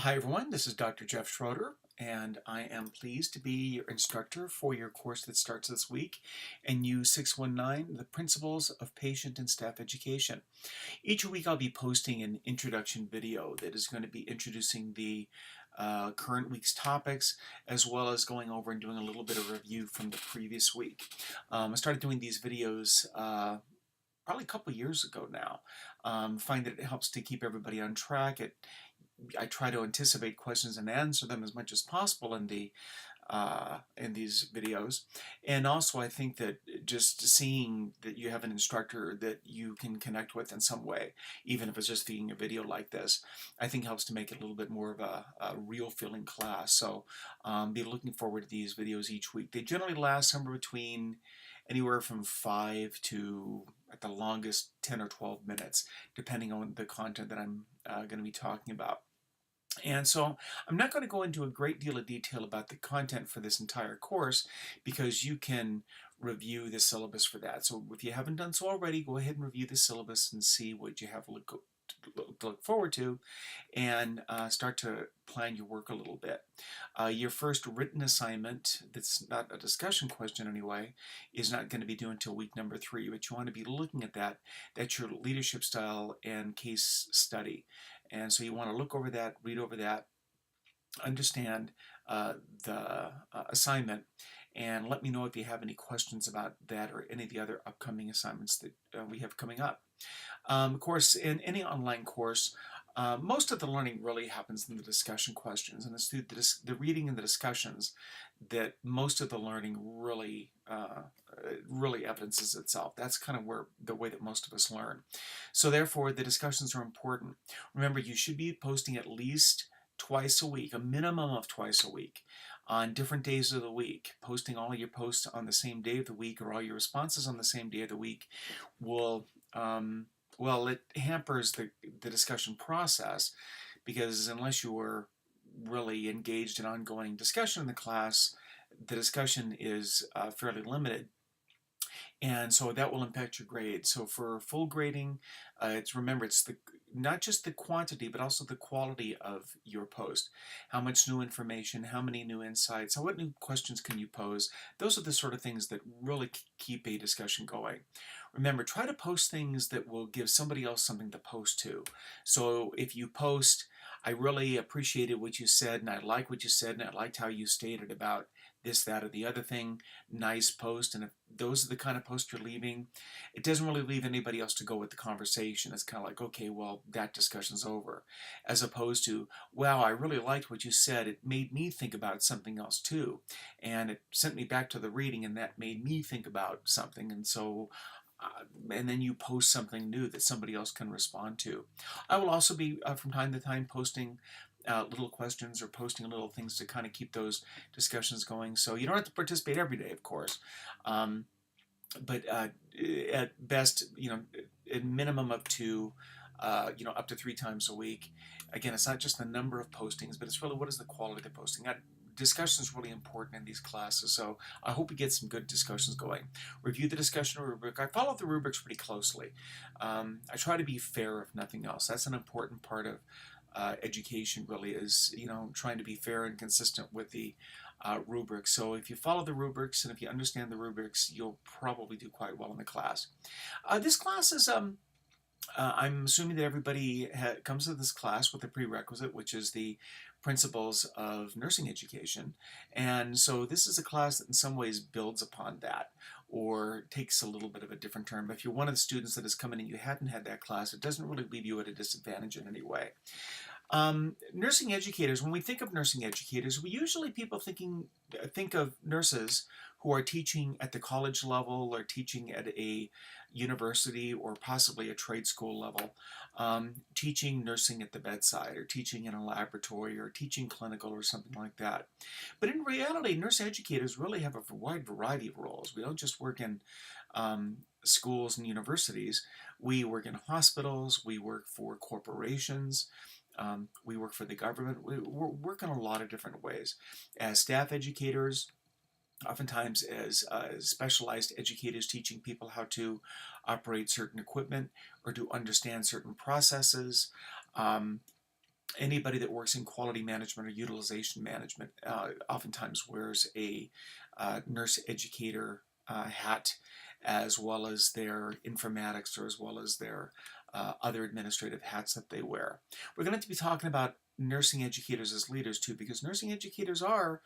Hi everyone, this is Dr. Jeff Schroeder, and I am pleased to be your instructor for your course that starts this week in U619, The Principles of Patient and Staff Education. Each week I'll be posting an introduction video that is going to be introducing the current week's topics, as well as going over and doing a little bit of review from the previous week. I started doing these videos probably a couple years ago now. Find that it helps to keep everybody on track. I try to anticipate questions and answer them as much as possible in these videos. And also I think that just seeing that you have an instructor that you can connect with in some way, even if it's just viewing a video like this, I think helps to make it a little bit more of a real feeling class. So be looking forward to these videos each week. They generally last somewhere between anywhere from 5 to, at the longest, 10 or 12 minutes, depending on the content that I'm going to be talking about. And so I'm not going to go into a great deal of detail about the content for this entire course, because you can review the syllabus for that. So if you haven't done so already, go ahead and review the syllabus and see what you have to look forward to, and start to plan your work a little bit. Your first written assignment, that's not a discussion question anyway, is not going to be due until week number 3, but you want to be looking at that. That's your leadership style and case study. And so you want to look over that, read over that, understand the assignment, and let me know if you have any questions about that or any of the other upcoming assignments that we have coming up. Of course, in any online course, most of the learning really happens in the discussion questions, and it's through the reading and the discussions that most of the learning really evidences itself. That's kind of where the way that most of us learn. So therefore, the discussions are important. Remember, you should be posting at least twice a week, a minimum of twice a week, on different days of the week. Posting all of your posts on the same day of the week, or all your responses on the same day of the week, will well, it hampers the discussion process, because unless you are really engaged in ongoing discussion in the class, the discussion is fairly limited, and so that will impact your grade. So for full grading, remember, it's not just the quantity but also the quality of your post. How much new information, how many new insights, what new questions can you pose? Those are the sort of things that really keep a discussion going. Remember, try to post things that will give somebody else something to post to. So if you post, "I really appreciated what you said, and I like what you said, and I liked how you stated about this, that, or the other thing," nice post. And if those are the kind of posts you're leaving, it doesn't really leave anybody else to go with the conversation. It's kind of like, okay, well, that discussion's over. As opposed to, "Wow, I really liked what you said. It made me think about something else too. And it sent me back to the reading, and that made me think about something." And so and then you post something new that somebody else can respond to. I will also be from time to time posting little questions, or posting little things to kind of keep those discussions going. So you don't have to participate every day, of course, um, but at best, a minimum of 2, up to 3 times a week. Again, it's not just the number of postings, but it's really what is the quality of the posting. Discussion is really important in these classes, so I hope we get some good discussions going. Review the discussion rubric. I follow the rubrics pretty closely. I try to be fair, if nothing else. That's an important part of education, really, is trying to be fair and consistent with the rubrics. So if you follow the rubrics and if you understand the rubrics, you'll probably do quite well in the class. This class is I'm assuming that everybody comes to this class with a prerequisite, which is the principles of nursing education. And so this is a class that in some ways builds upon that, or takes a little bit of a different turn. But if you're one of the students that is coming and you hadn't had that class, it doesn't really leave you at a disadvantage in any way. Nursing educators, when we think of nursing educators, we usually think of nurses who are teaching at the college level, or teaching at a university, or possibly a trade school level, teaching nursing at the bedside, or teaching in a laboratory, or teaching clinical, or something like that. But in reality, nurse educators really have a wide variety of roles. We don't just work in schools and universities. We work in hospitals, we work for corporations, we work for the government. We work in a lot of different ways. As staff educators, oftentimes as specialized educators teaching people how to operate certain equipment, or to understand certain processes. Um, Anybody that works in quality management or utilization management oftentimes wears a nurse educator hat, as well as their informatics, or as well as their other administrative hats that they wear. We're going to be talking about nursing educators as leaders too, because nursing educators are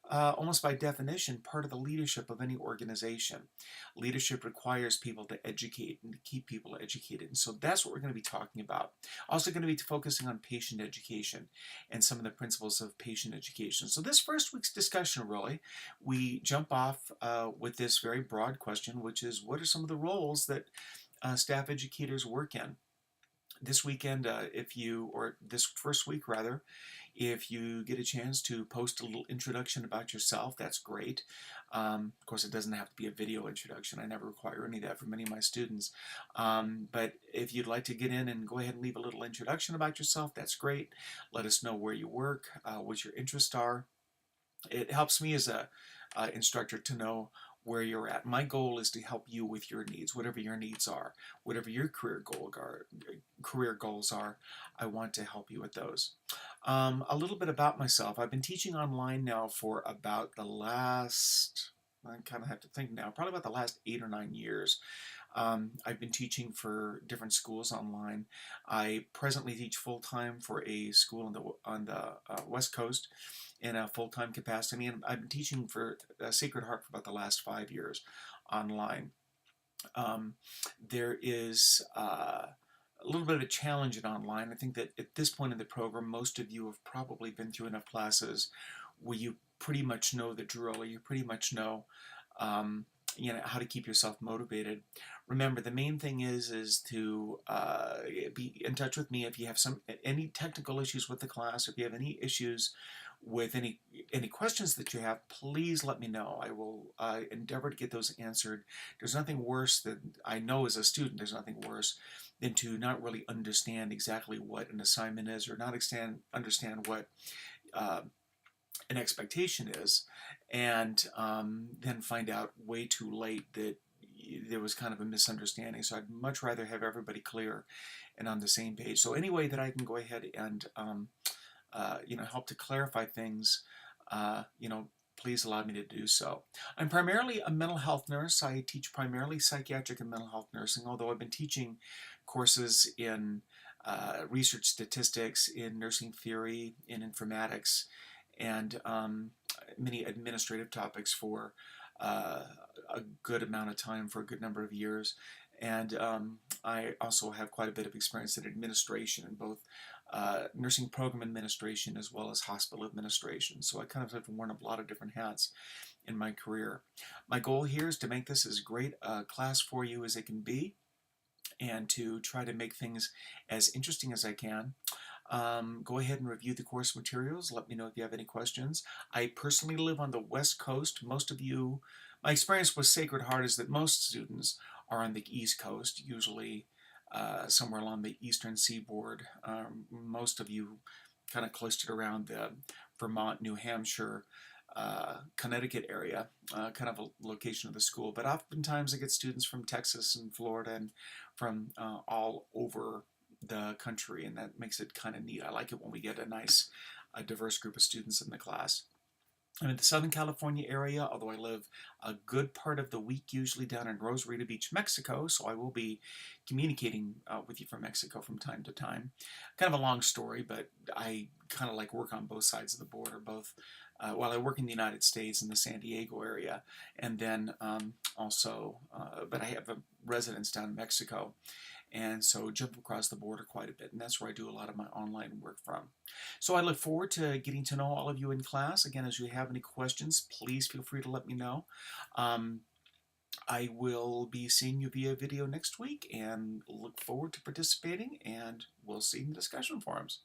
almost by definition part of the leadership of any organization. Leadership requires people to educate and to keep people educated, and so that's what we're going to be talking about. Also going to be focusing on patient education and some of the principles of patient education. So this first week's discussion, really, we jump off with this very broad question, which is, what are some of the roles that staff educators work in? This weekend, or this first week rather, if you get a chance to post a little introduction about yourself, that's great. Of course, it doesn't have to be a video introduction. I never require any of that from any of my students. But if you'd like to get in and go ahead and leave a little introduction about yourself, that's great. Let us know where you work, what your interests are. It helps me as a instructor to know where you're at. My goal is to help you with your needs, whatever your needs are, whatever your career goals are. I want to help you with those. A little bit about myself. I've been teaching online now for about the last, I kind of have to think now, probably about the last 8 or 9 years. I've been teaching for different schools online. I presently teach full-time for a school on the West Coast in a full-time capacity, and I've been teaching for Sacred Heart for about the last 5 years online. There is a little bit of a challenge in online. I think that at this point in the program, most of you have probably been through enough classes where you pretty much know the drill, or you pretty much know how to keep yourself motivated. Remember, the main thing is to be in touch with me if you have any technical issues with the class, or if you have any issues with any questions that you have. Please let me know. I will endeavor to get those answered. There's nothing worse than, I know as a student, there's nothing worse than to not really understand exactly what an assignment is, or not understand what an expectation is, and then find out way too late that there was kind of a misunderstanding. So I'd much rather have everybody clear and on the same page. So any way that I can go ahead and help to clarify things, please allow me to do so. I'm primarily a mental health nurse. I teach primarily psychiatric and mental health nursing, although I've been teaching courses in research statistics, in nursing theory, in informatics, and many administrative topics for a good amount of time, for a good number of years. And I also have quite a bit of experience in administration, in both nursing program administration as well as hospital administration. So I kind of have worn a lot of different hats in my career. My goal here is to make this as great a class for you as it can be, and to try to make things as interesting as I can. Go ahead and review the course materials. Let me know if you have any questions. I personally live on the West Coast. My experience with Sacred Heart is that most students are on the East Coast, usually somewhere along the eastern seaboard. Most of you kind of clustered around the Vermont, New Hampshire, Connecticut area, kind of a location of the school. But oftentimes I get students from Texas and Florida, and from all over the country, and that makes it kind of neat. I like it when we get a diverse group of students in the class. I'm in the Southern California area, although I live a good part of the week usually down in Rosarito Beach, Mexico, so I will be communicating with you from Mexico from time to time. Kind of a long story, but I kind of like work on both sides of the border, while I work in the United States in the San Diego area, and then but I have a residence down in Mexico, and so jump across the border quite a bit, and that's where I do a lot of my online work from. So I look forward to getting to know all of you in class. Again, as you have any questions, please feel free to let me know. I will be seeing you via video next week, and look forward to participating, and we'll see you in the discussion forums.